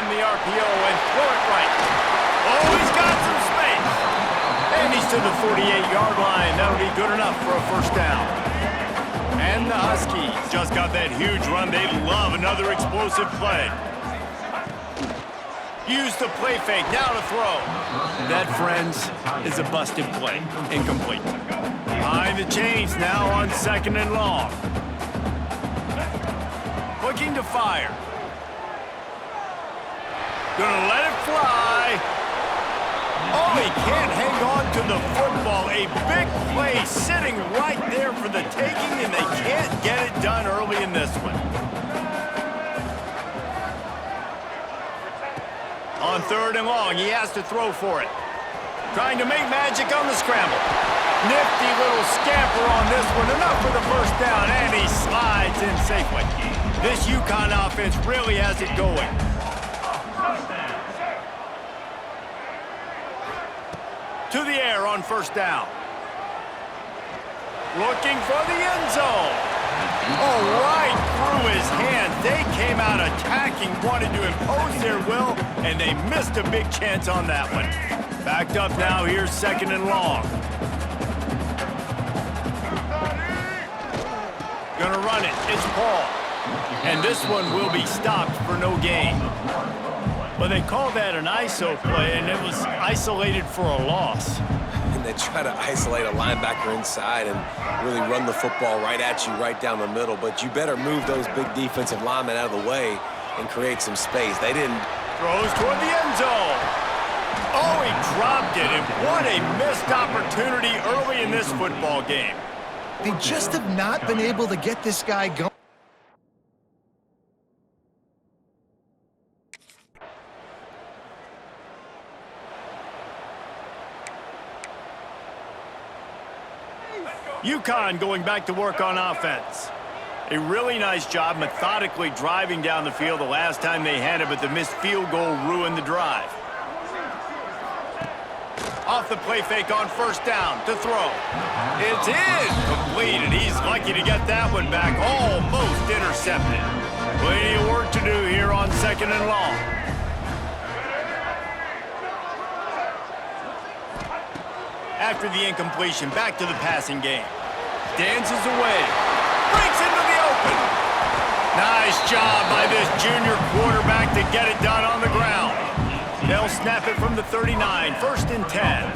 the RPO and throw it right. Oh, he's got some space. And he's to the 48-yard line. That'll be good enough for a first down. And the Huskies just got that huge run. They love another explosive play. Use the play fake, now to throw. That, friends, is a busted play. Incomplete. Behind the chains now on 2nd and long. Looking to fire. Gonna let it fly. Oh, he can't hang on to the football. A big play sitting right there for the taking, and they can't get it done early in this one. On 3rd and long, he has to throw for it. Trying to make magic on the scramble. Nifty little scamper on this one. Enough for the first down, and he slides in safely. This UConn offense really has it going. To the air on 1st down. Looking for the end zone. Oh, right through his hand. They came out attacking, wanted to impose their will, and they missed a big chance on that one. Backed up now, here's 2nd and long. Gonna run it, it's Paul. And this one will be stopped for no gain. Well, they call that an ISO play, and it was isolated for a loss. And they try to isolate a linebacker inside and really run the football right at you, right down the middle. But you better move those big defensive linemen out of the way and create some space. They didn't. Throws toward the end zone. Oh, he dropped it, and what a missed opportunity early in this football game. They just have not been able to get this guy going. UConn going back to work on offense. A really nice job methodically driving down the field the last time they had it, but the missed field goal ruined the drive. Off the play fake on 1st down to throw. It's incomplete, and he's lucky to get that one back. Almost intercepted. Plenty of work to do here on 2nd and long. After the incompletion, back to the passing game. Dances away. Breaks into the open. Nice job by this junior quarterback to get it done on the ground. They'll snap it from the 39, 1st and 10.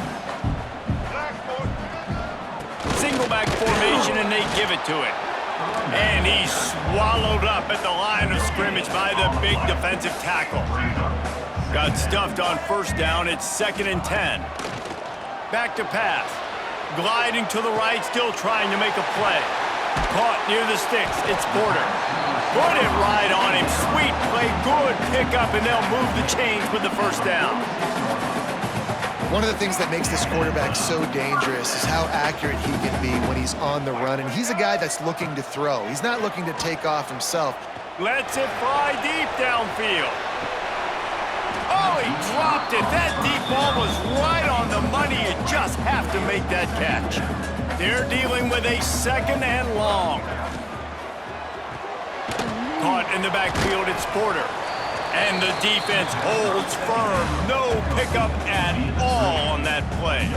Single back formation, and they give it to it. And he's swallowed up at the line of scrimmage by the big defensive tackle. Got stuffed on 1st down. It's 2nd and 10. Back to pass. Gliding to the right, still trying to make a play. Caught near the sticks. It's Porter. Put it right on him. Sweet play. Good pickup, and they'll move the chains with the 1st down. One of the things that makes this quarterback so dangerous is how accurate he can be when he's on the run. And he's a guy that's looking to throw. He's not looking to take off himself. Lets it fly deep downfield. Oh, he dropped it. That deep ball was right on the money. You just have to make that catch. They're dealing with a 2nd and long. Caught in the backfield, it's Porter. And the defense holds firm. No pickup at all on that play.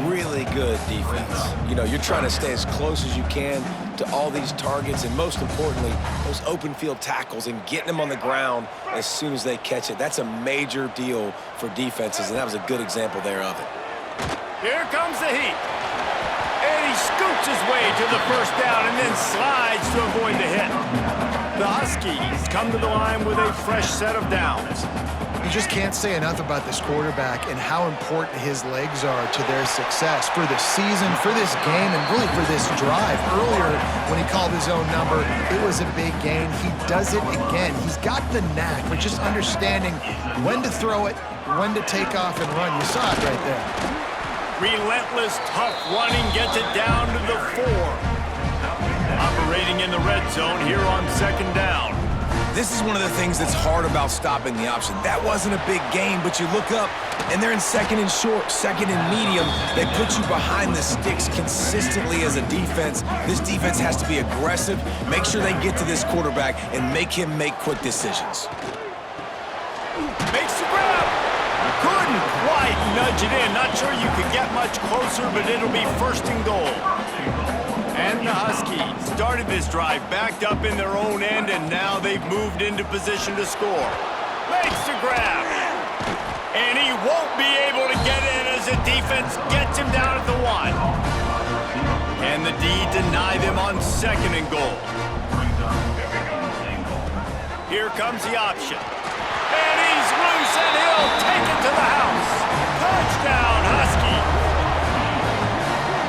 Really good defense. You know, you're trying to stay as close as you can to all these targets, and most importantly, those open field tackles and getting them on the ground as soon as they catch it. That's a major deal for defenses, and that was a good example there of it. Here comes the heat. And he scoots his way to the 1st down and then slides to avoid the hit. The Huskies come to the line with a fresh set of downs. You just can't say enough about this quarterback and how important his legs are to their success for the season, for this game, and really for this drive. Earlier, when he called his own number, it was a big gain. He does it again. He's got the knack for just understanding when to throw it, when to take off and run. You saw it right there. Relentless, tough running gets it down to the 4. Operating in the red zone here on 2nd down. This is one of the things that's hard about stopping the option. That wasn't a big gain, but you look up, and they're in 2nd and short, 2nd and medium. They put you behind the sticks consistently as a defense. This defense has to be aggressive, make sure they get to this quarterback, and make him make quick decisions. Makes the grab. Couldn't quite nudge it in. Not sure you could get much closer, but it'll be first and goal. And the Huskies started this drive backed up in their own end, and now they've moved into position to score. Makes the grab. And he won't be able to get in as the defense gets him down at the 1. Can the D deny them on second and goal? Here comes the option. And he's loose, and he'll take it to the house. Touchdown, Huskies.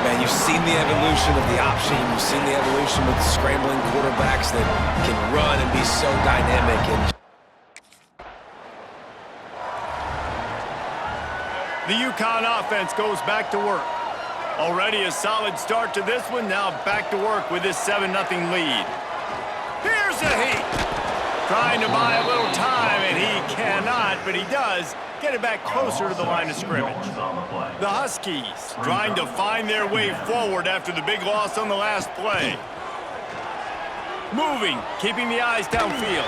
Man, you've seen the evolution of the option. You've seen the evolution with scrambling quarterbacks that can run and be so dynamic. And the UConn offense goes back to work. Already a solid start to this one. Now back to work with this 7-0 lead. Here's the heat. Trying to buy a little time, and he cannot, but he does get it back closer to the line of scrimmage. The Huskies trying to find their way forward after the big loss on the last play. Moving, keeping the eyes downfield.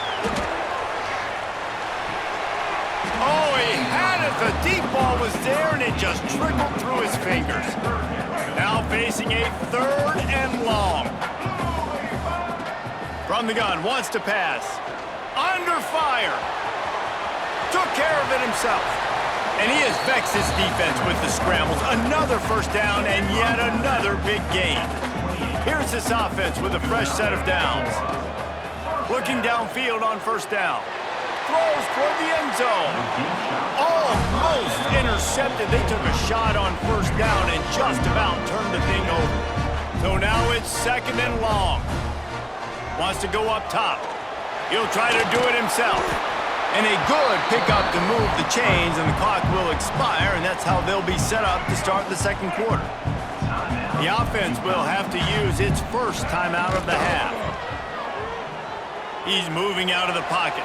Oh, he had it. The deep ball was there, and it just trickled through his fingers. Now facing a 3rd and long. From the gun, wants to pass. Under fire. Took care of it himself. And he has vexed his defense with the scrambles. Another first down and yet another big gain. Here's this offense with a fresh set of downs. Looking downfield on first down. Throws toward the end zone. Almost intercepted. They took a shot on first down and just about turned the thing over. So now it's 2nd and long. Wants to go up top. He'll try to do it himself. And a good pickup to move the chains, and the clock will expire, and that's how they'll be set up to start the second quarter. The offense will have to use its first timeout of the half. He's moving out of the pocket.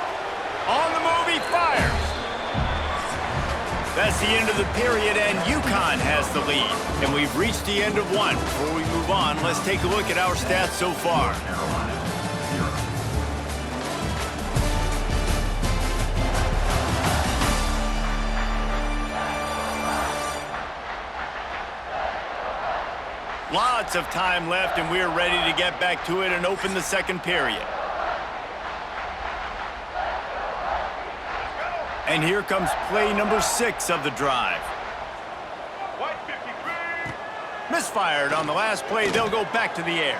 On the move, he fires. That's the end of the period, and UConn has the lead. And we've reached the end of one. Before we move on, let's take a look at our stats so far. Lots of time left, and we're ready to get back to it and open the second period. And here comes play number 6 of the drive. Misfired on the last play. They'll go back to the air.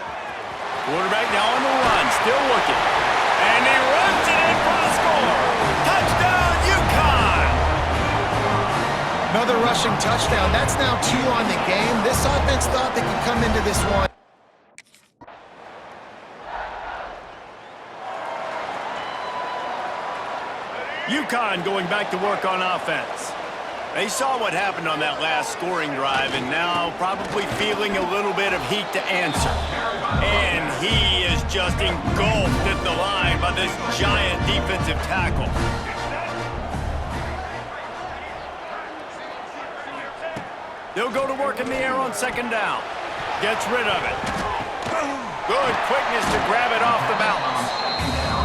Quarterback now on the run, still looking. And he runs it in for the score. Touchdown, UConn! Another rushing touchdown. That's now 2 on the game. This offense thought they could come into this one. UConn going back to work on offense. They saw what happened on that last scoring drive, and now probably feeling a little bit of heat to answer. And he is just engulfed at the line by this giant defensive tackle. They'll go to work in the air on second down. Gets rid of it. Good quickness to grab it off the balance.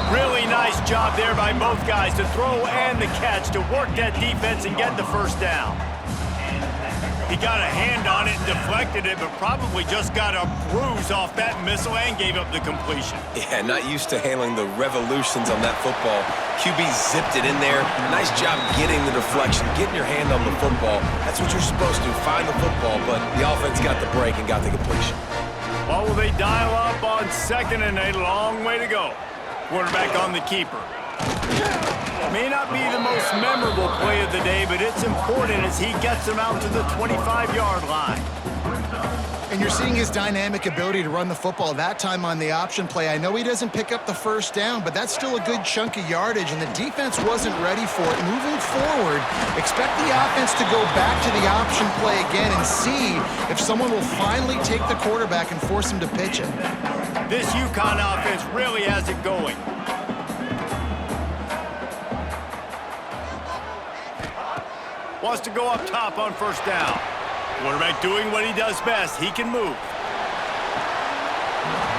Really nice job there by both guys to throw and the catch to work that defense and get the first down. He got a hand on it and deflected it, but probably just got a bruise off that missile and gave up the completion. yeah, not used to handling the revolutions on that football. QB zipped it in there. Nice job getting the deflection, getting your hand on the football. That's what you're supposed to, find the football, but the offense got the break and got the completion. What will they dial up on second and a long way to go? Quarterback on the keeper. May not be the most memorable play of the day, but it's important as he gets them out to the 25-yard line. And you're seeing his dynamic ability to run the football that time on the option play. I know he doesn't pick up the first down, but that's still a good chunk of yardage, and the defense wasn't ready for it. Moving forward, expect the offense to go back to the option play again and see if someone will finally take the quarterback and force him to pitch it. This UConn offense really has it going. Wants to go up top on first down. Quarterback doing what he does best. He can move.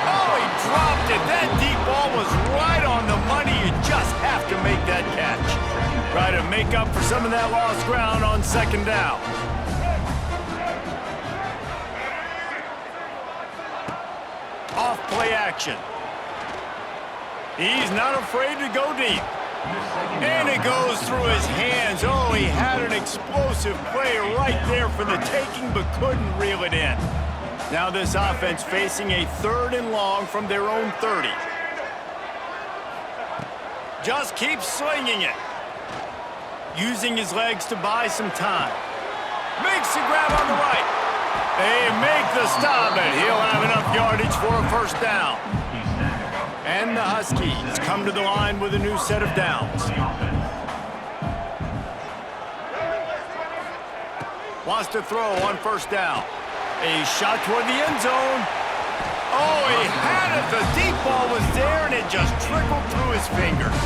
Oh, he dropped it. That deep ball was right on the money. You just have to make that catch. Tries make up for some of that lost ground on second down. Off play action. He's not afraid to go deep. And it goes through his hands. Oh, he had an explosive play right there for the taking, but couldn't reel it in. Now this offense facing a 3rd and long from their own 30. Just keeps slinging it. Using his legs to buy some time. Makes the grab on the right. They make the stop, and he'll have enough yardage for a first down. And the Huskies come to the line with a new set of downs. Wants to throw on first down. A shot toward the end zone. Oh, he had it. The deep ball was there, and it just trickled through his fingers.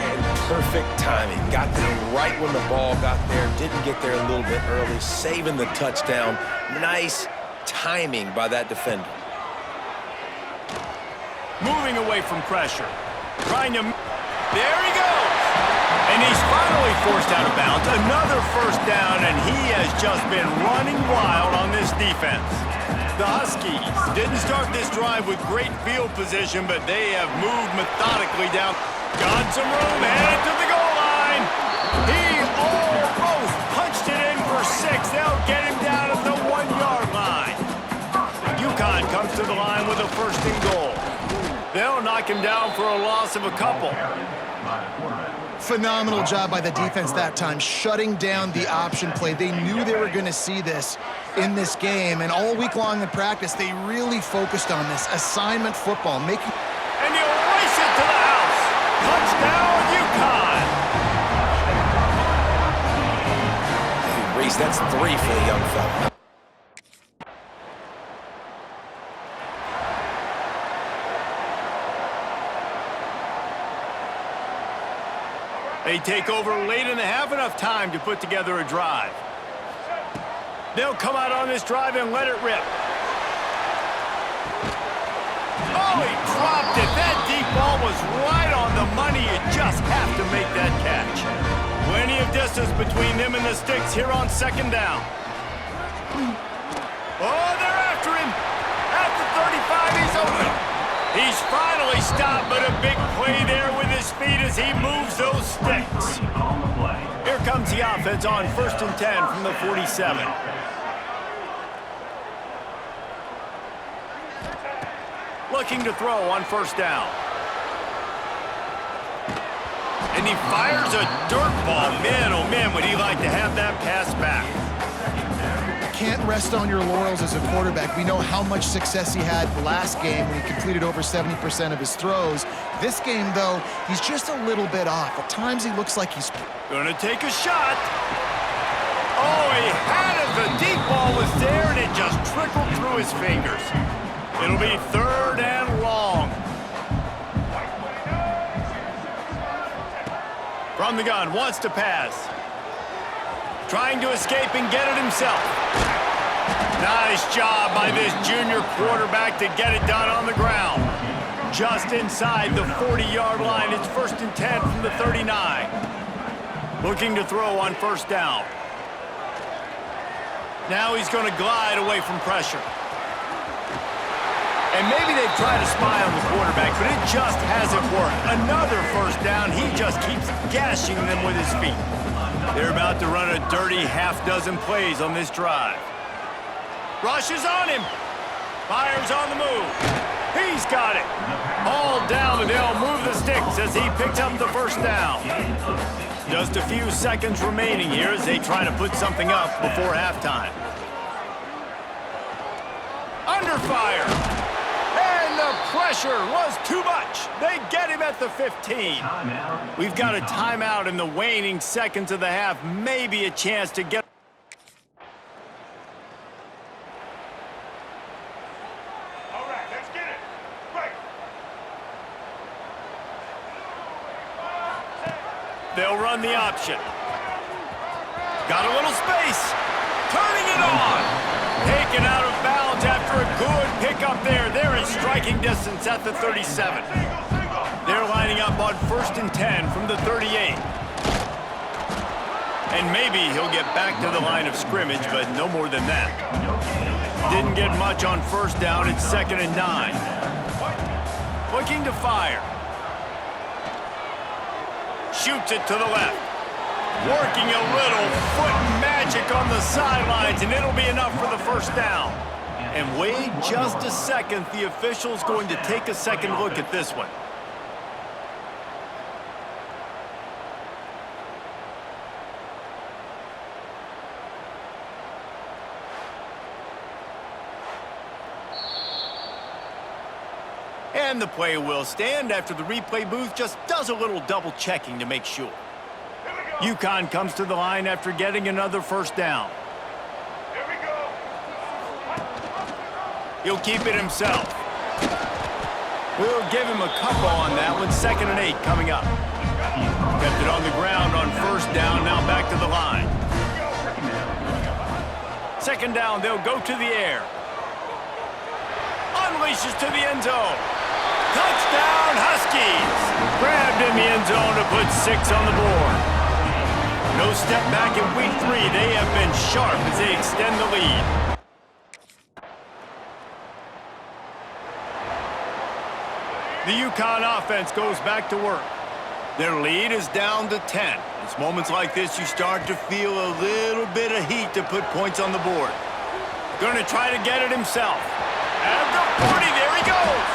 And perfect timing. Got there right when the ball got there. Didn't get there a little bit early. Saving the touchdown. Nice timing by that defender. Moving away from pressure. Trying to... There he goes! And he's finally forced out of bounds. Another first down, and he has just been running wild on this defense. The Huskies didn't start this drive with great field position, but they have moved methodically down. Got some room, headed to the goal line. He almost punched it in for 6. They'll get him down at the 1-yard line. UConn comes to the line with a 1st and goal. They'll knock him down for a loss of a couple. Phenomenal job by the defense that time, shutting down the option play. They knew they were going to see this in this game, and all week long in practice, they really focused on this assignment football. And he'll race it to the house. Touchdown, UConn. Hey, Reese, that's 3 for the young fella. They take over late in the half, enough time to put together a drive. They'll come out on this drive and let it rip. Oh, he dropped it. That deep ball was right on the money. You just have to make that catch. Plenty of distance between them and the sticks here on second down. Oh, they're after him. At the 35, he's open. He's finally stopped, but a big play there with his feet as he moves those sticks. Here comes the offense on 1st and 10 from the 47. Looking to throw on first down. And he fires a dirt ball. Man, oh man, would he like to have that pass back. Can't rest on your laurels as a quarterback. We know how much success he had last game when he completed over 70% of his throws. This game, though, he's just a little bit off. At times, he looks like he's gonna take a shot. Oh, he had it. The deep ball was there, and it just trickled through his fingers. It'll be 3rd and long. From the gun, wants to pass. Trying to escape and get it himself. Nice job by this junior quarterback to get it done on the ground. Just inside the 40-yard line. It's 1st and 10 from the 39. Looking to throw on first down. Now he's going to glide away from pressure. And maybe they've tried to spy on the quarterback, but it just hasn't worked. Another first down. He just keeps gashing them with his feet. They're about to run a dirty half-dozen plays on this drive. Rushes on him. Fires on the move. He's got it. All down, and they'll move the sticks as he picks up the first down. Just a few seconds remaining here as they try to put something up before halftime. Under fire. And the pressure was too much. They get him at the 15. We've got a timeout in the waning seconds of the half. Maybe a chance to get... All right, let's get it. Right. They'll run the option. Got a little space. Turning it on. Taken out of bounds after a good pickup there. They're in striking distance at the 37. They're lining up on 1st and 10 from the 38. And maybe he'll get back to the line of scrimmage, but no more than that. Didn't get much on first down. It's 2nd and 9. Looking to fire. Shoots it to the left. Working a little foot magic on the sidelines, and it'll be enough for the first down. And wait just a second. The official's going to take a second look at this one. And the play will stand after the replay booth just does a little double checking to make sure. UConn comes to the line after getting another first down. Here we go. He'll keep it himself. We'll give him a couple on that one. 2nd and 8 coming up. Kept it on the ground on first down, now back to the line. 2nd down, they'll go to the air. Unleashes to the end zone. Touchdown, Huskies! Grabbed in the end zone to put 6 on the board. No step back in week 3. They have been sharp as they extend the lead. The UConn offense goes back to work. Their lead is down to 10. It's moments like this you start to feel a little bit of heat to put points on the board. Going to try to get it himself. At the 40, there he goes.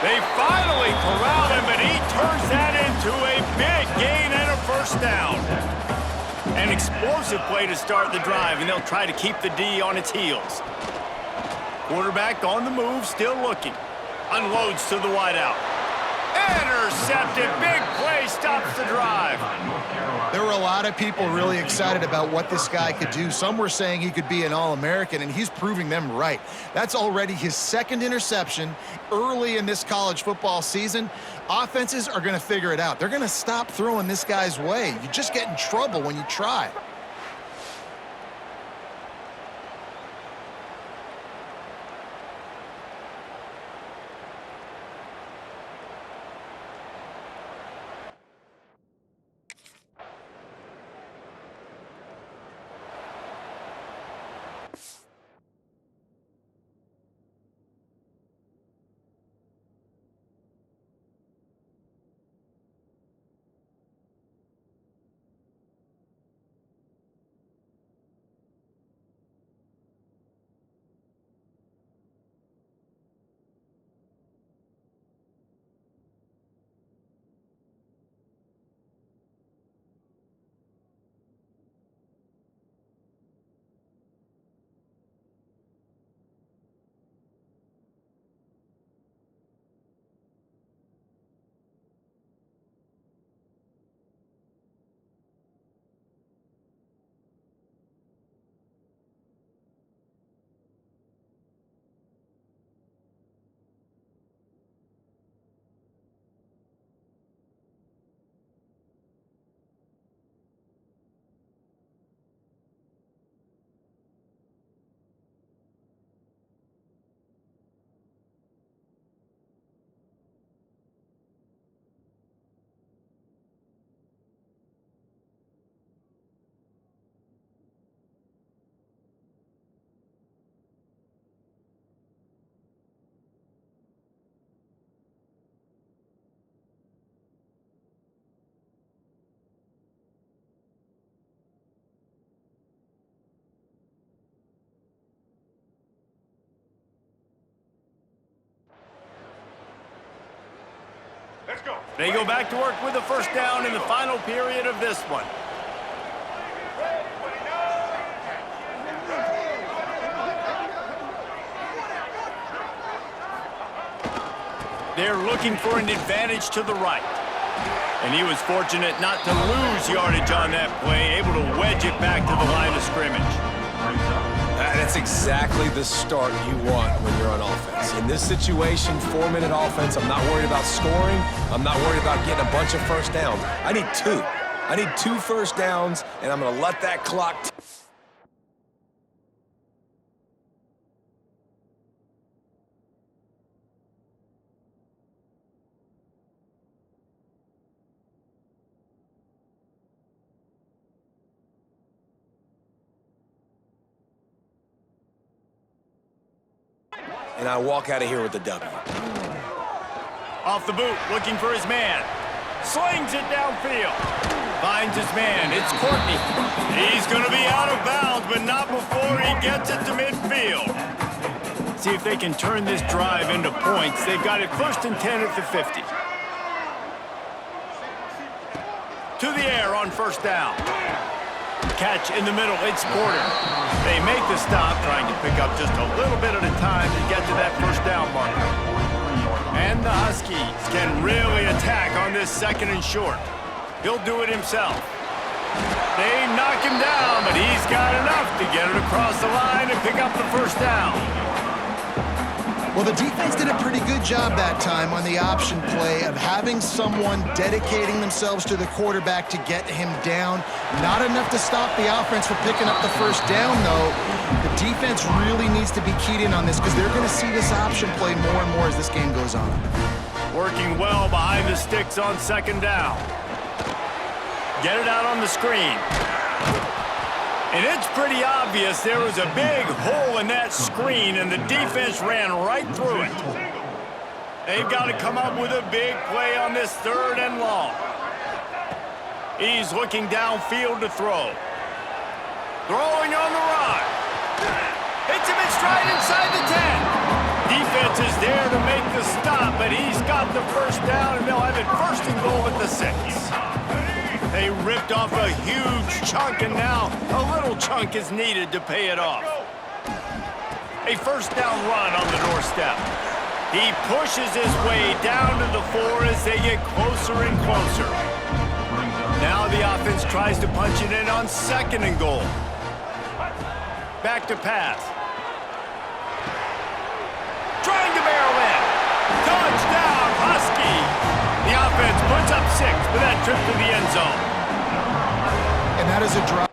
They finally corral him, but he turns that into a big gain and a first down. An explosive play to start the drive, and they'll try to keep the D on its heels. Quarterback on the move, still looking. Unloads to the wideout. Intercepted. Big play stops the drive. There were a lot of people really excited about what this guy could do. Some were saying he could be an All-American, and he's proving them right. That's already his 2nd interception early in this college football season. Offenses are going to figure it out. They're going to stop throwing this guy's way. You just get in trouble when you try. Let's go. They go back to work with the first down in the final period of this one. They're looking for an advantage to the right. And he was fortunate not to lose yardage on that play, able to wedge it back to the line of scrimmage. That's exactly the start you want when you're on offense. In this situation, 4-minute offense, I'm not worried about scoring. I'm not worried about getting a bunch of first downs. I need 2. I need 2 first downs, and I'm going to let that clock and I walk out of here with the W. Off the boot, looking for his man. Slings it downfield. Finds his man. It's Courtney. He's going to be out of bounds, but not before he gets it to midfield. See if they can turn this drive into points. They've got it 1st and 10 at the 50. To the air on 1st down. Catch in the middle. It's Porter. They make the stop, trying to pick up just a little bit at a time to get to that 1st down marker. And the Huskies can really attack on this 2nd and short. He'll do it himself. They knock him down, but he's got enough to get it across the line and pick up the 1st down. Well, the defense did a pretty good job that time on the option play of having someone dedicating themselves to the quarterback to get him down. Not enough to stop the offense from picking up the 1st down, though. The defense really needs to be keyed in on this because they're going to see this option play more and more as this game goes on. Working well behind the sticks on 2nd down. Get it out on the screen. And it's pretty obvious there was a big hole in that screen, and the defense ran right through it. They've got to come up with a big play on this 3rd and long. He's looking downfield to throw. Throwing on the run. Hits him in stride inside the 10. Defense is there to make the stop, but he's got the 1st down, and they'll have it 1st and goal at the 6. They ripped off a huge chunk, and now a little chunk is needed to pay it off. A 1st down run on the doorstep. He pushes his way down to the 4 as they get closer and closer. Now the offense tries to punch it in on 2nd and goal. Back to pass. Trying to barrel in. Touchdown, Husky. The offense puts up 6 for that trip to the end zone. And that is a drop.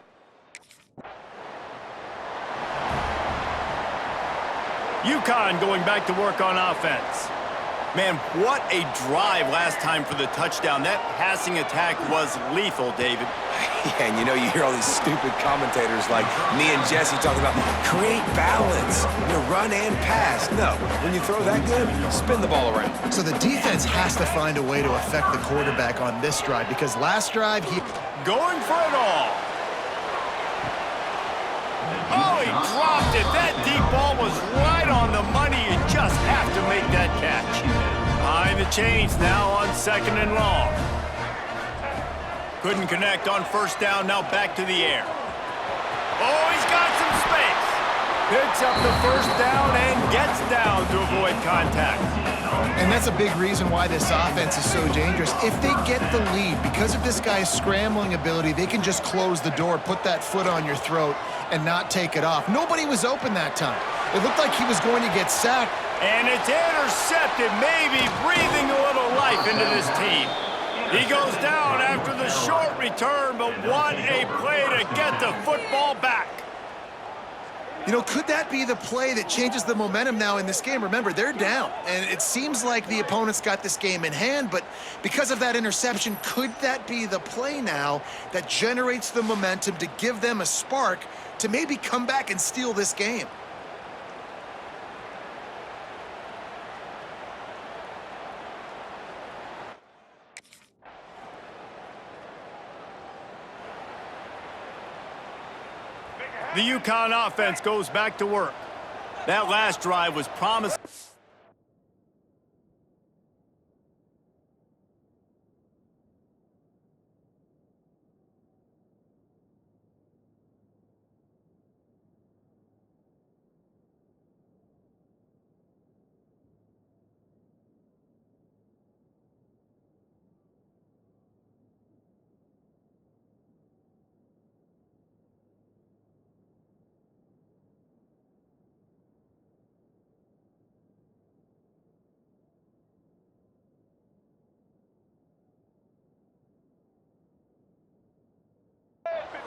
UConn going back to work on offense. Man, what a drive last time for the touchdown. That passing attack was lethal, David. Yeah, and you know, you hear all these stupid commentators like me and Jesse talking about create balance, run and pass. No, when you throw that good, spin the ball around. So the defense has to find a way to affect the quarterback on this drive because last drive he... Going for it all. Oh, he dropped it. That deep ball was right on the money. You just have to make that catch. Behind the chains now on 2nd and long. Couldn't connect on 1st down, now back to the air. Oh, he's got some space. Picks up the 1st down and gets down to avoid contact. And that's a big reason why this offense is so dangerous. If they get the lead, because of this guy's scrambling ability, they can just close the door, put that foot on your throat, and not take it off. Nobody was open that time. It looked like he was going to get sacked. And it's intercepted, maybe breathing a little life into this team. He goes down after the short return, but what a play to get the football back. You know, could that be the play that changes the momentum now in this game? Remember, they're down, and it seems like the opponent's got this game in hand, but because of that interception, could that be the play now that generates the momentum to give them a spark to maybe come back and steal this game? The UConn offense goes back to work. That last drive was promising.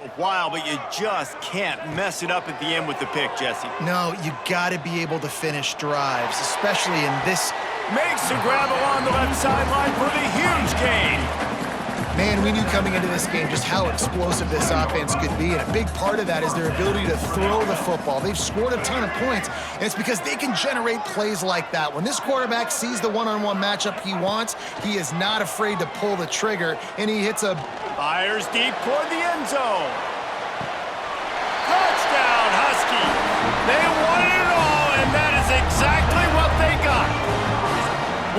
A while, but you just can't mess it up at the end with the pick, Jesse. No, you got to be able to finish drives, especially in this. Makes the grab along the left sideline for the huge gain. Man, we knew coming into this game just how explosive this offense could be, and a big part of that is their ability to throw the football. They've scored a ton of points, and it's because they can generate plays like that. When this quarterback sees the one-on-one matchup he wants, he is not afraid to pull the trigger, and he hits a... Fires deep toward the end zone. Touchdown, Husky. They wanted it all, and that is exactly what they got.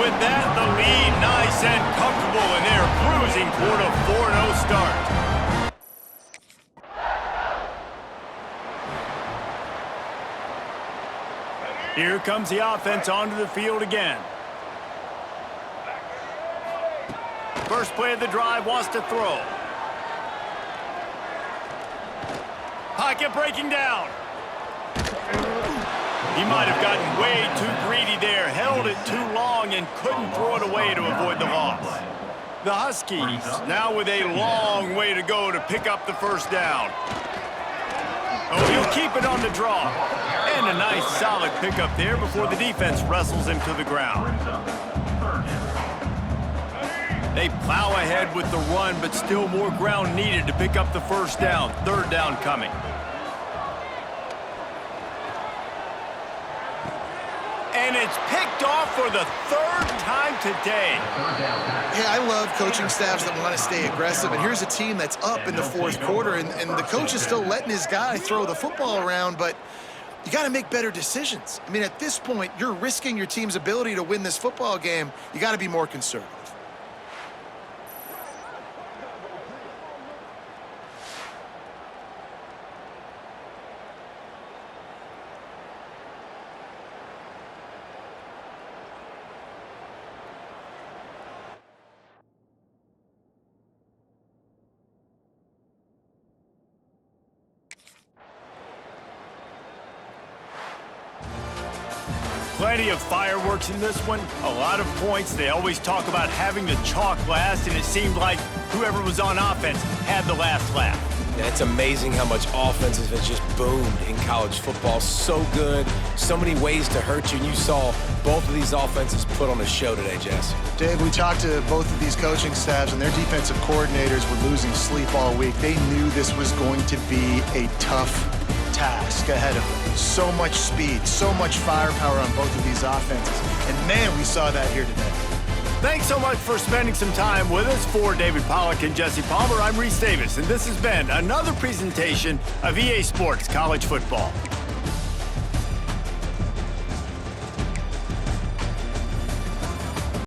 With that, the lead nice and comfortable, and they're cruising toward a 4-0 start. Here comes the offense onto the field again. First play of the drive, wants to throw. Pocket breaking down. He might have gotten way too greedy there, held it too long, and couldn't throw it away to avoid the loss. The Huskies now with a long way to go to pick up the first down. Oh, he'll keep it on the draw. And a nice solid pickup there before the defense wrestles him to the ground. They plow ahead with the run, but still more ground needed to pick up the first down. Third down coming. And it's picked off for the third time today. Yeah, I love coaching staffs that want to stay aggressive, and here's a team that's up in the fourth quarter, and the coach is still letting his guy throw the football around, but you got to make better decisions. I mean, at this point, you're risking your team's ability to win this football game. You got to be more conservative. Plenty of fireworks in this one, a lot of points. They always talk about having the chalk last, and it seemed like whoever was on offense had the last laugh. Yeah, it's amazing how much offenses have just boomed in college football. So good, so many ways to hurt you, and you saw both of these offenses put on a show today, Jess. Dave, we talked to both of these coaching staffs, and their defensive coordinators were losing sleep all week. They knew this was going to be a tough task ahead of them. So much speed, so much firepower on both of these offenses. And man, we saw that here today. Thanks so much for spending some time with us. For David Pollack and Jesse Palmer, I'm Reese Davis, and this has been another presentation of EA Sports College Football.